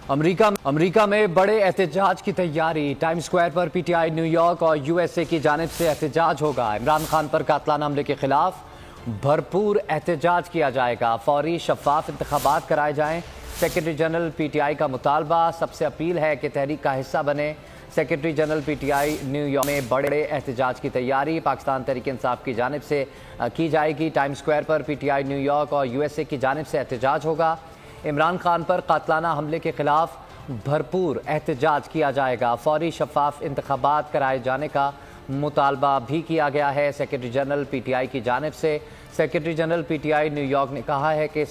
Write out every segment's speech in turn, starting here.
امریکہ میں بڑے احتجاج کی تیاری، time square per P T I New York اور یو ایس اے کی جانب سے احتجاج ہوگا۔ عمران خان پر قاتلانہ حملے کے خلاف بھرپور احتجاج کیا جائے گا، فوری شفاف انتخابات کرائے جائیں۔ سیکرٹری جنرل پی ٹی آئی کا مطالبہ، سب سے اپیل ہے کہ تحریک کا حصہ بنے۔ Secretary general P T I New York میں بڑے احتجاج کی تیاری پاکستان تحریک انصاف کی جانب سے کی جائے گی۔ Time square per P T I New York اور یو ایس اے کی جانب سے احتجاج ہوگا۔ عمران خان پر قاتلانہ حملے کے خلاف بھرپور احتجاج کیا جائے گا، فوری شفاف انتخابات کرائے جانے کا مطالبہ بھی کیا گیا ہے سیکرٹری جنرل پی ٹی آئی کی جانب سے۔ Secretary general P T I New York نے کہا ہے کہ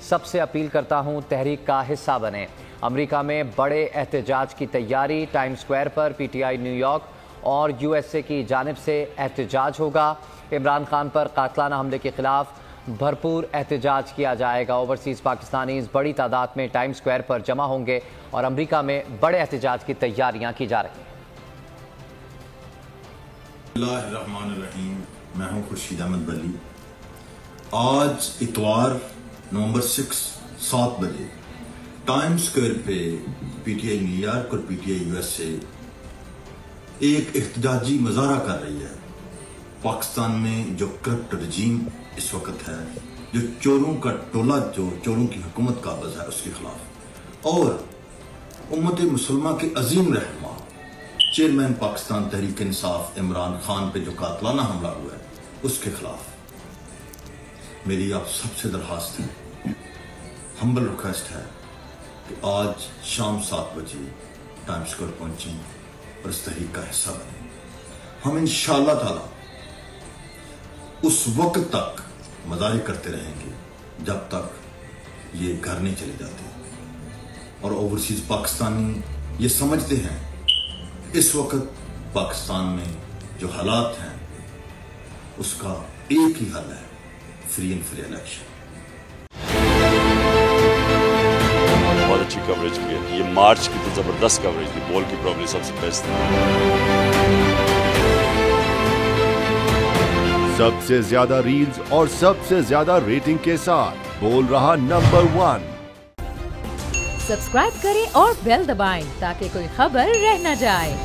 سب سے اپیل کرتا ہوں تحریک کا حصہ بنیں۔ امریکہ میں بڑے احتجاج کی تیاری، time square per P T I New York اور یو ایس اے کی جانب سے احتجاج ہوگا۔ عمران خان پر قاتلانہ حملے کے خلاف بھرپور احتجاج کیا جائے گا۔ اوورسیز پاکستانیز بڑی تعداد میں ٹائم سکوائر پر جمع ہوں گے اور امریکہ میں بڑے احتجاج کی تیاریاں کی جا رہی ہیں۔ بسم اللہ الرحمن الرحیم، میں ہوں خورشید احمد بلی۔ آج اتوار نومبر 7 بجے ٹائم سکوائر پہ P T I New York اور P T I U S A ایک احتجاجی مظاہرہ کر رہی ہے پاکستان میں جو کرپٹ رجیم اس وقت ہے، جو چوروں کا ٹولہ، جو چوروں کی حکومت قابض ہے، اس کے خلاف، اور امت مسلمہ کے عظیم رہنما چیئرمین پاکستان تحریک انصاف عمران خان پہ جو قاتلانہ حملہ ہوا ہے اس کے خلاف میری آپ سب سے درخواست ہے، ہمبل ریکویسٹ ہے کہ آج شام 7 بجے ٹائم سکوائر پہنچیں اور اس تحریک کا حصہ بنیں۔ ہم انشاءاللہ تعالی اس وقت تک مظاہرے کرتے رہیں گے جب تک یہ گھر نہیں چلے جاتے، اور اوورسیز پاکستانی یہ سمجھتے ہیں اس وقت پاکستان میں جو حالات ہیں اس کا ایک ہی حل ہے، فری اینڈ فیئر الیکشن۔ بہت اچھی کوریج کی ہے، یہ مارچ کی تو زبردست کوریج تھی، بول کی پرابلی سب سے بیسٹ تھی۔ سب سے زیادہ ریلز اور سب سے زیادہ ریٹنگ کے ساتھ بول رہا نمبر 1۔ سبسکرائب کریں اور بیل دبائیں تاکہ کوئی خبر رہ نہ جائے۔